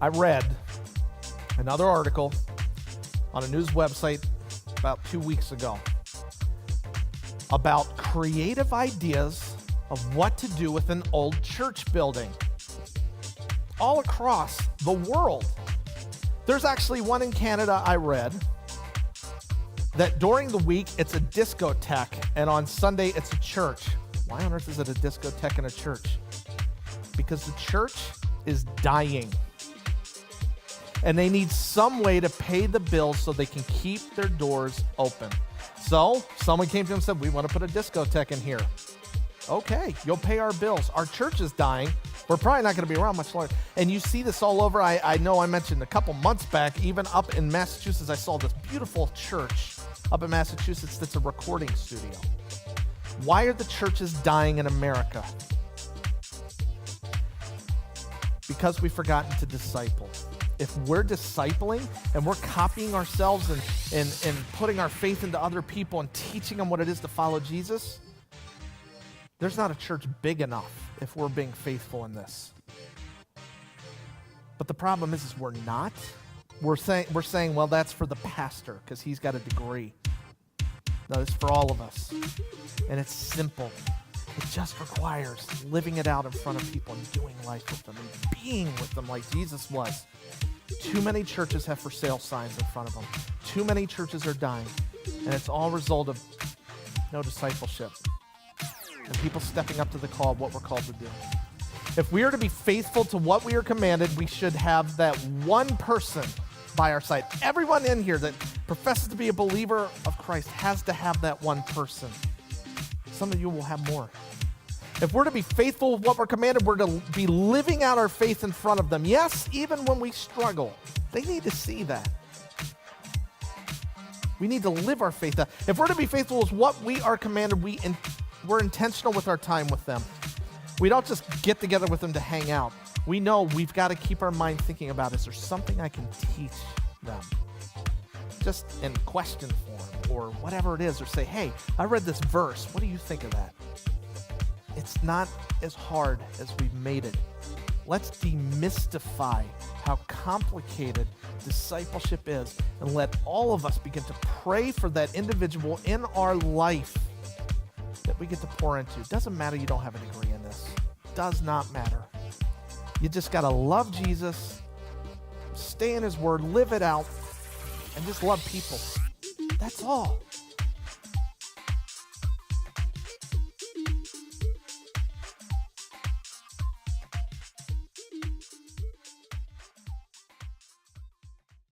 I read another article on a news website about 2 weeks ago about creative ideas of what to do with an old church building all across the world. There's actually one in Canada I read that during the week it's a discotheque and on Sunday it's a church. Why on earth is it a discotheque and a church? Because the church is dying. And they need some way to pay the bills so they can keep their doors open. So someone came to them and said, we want to put a discotheque in here. Okay, you'll pay our bills. Our church is dying. We're probably not going to be around much longer. And you see this all over. I know I mentioned a couple months back, even up in Massachusetts, I saw this beautiful church up in Massachusetts that's a recording studio. Why are the churches dying in America? Because we've forgotten to disciple. If we're discipling and we're copying ourselves and putting our faith into other people and teaching them what it is to follow Jesus, there's not a church big enough if we're being faithful in this. But the problem is we're not. We're saying, well, that's for the pastor because he's got a degree. No, it's for all of us. And it's simple. It just requires living it out in front of people and doing life with them and being with them like Jesus was. Too many churches have for sale signs in front of them. Too many churches are dying. And it's all a result of no discipleship and people stepping up to the call of what we're called to do. If we are to be faithful to what we are commanded, we should have that one person by our side. Everyone in here that professes to be a believer of Christ has to have that one person. Some of you will have more. If we're to be faithful with what we're commanded, we're to be living out our faith in front of them. Yes, even when we struggle, they need to see that. We need to live our faith out. If we're to be faithful with what we are commanded, we're intentional with our time with them. We don't just get together with them to hang out. We know we've got to keep our mind thinking about, is there something I can teach them? Just in question form or whatever it is, or say, hey, I read this verse. What do you think of that? It's not as hard as we've made it. Let's demystify how complicated discipleship is and let all of us begin to pray for that individual in our life that we get to pour into. It doesn't matter you don't have a degree in this. It does not matter. You just got to love Jesus, stay in his word, live it out, and just love people. That's all.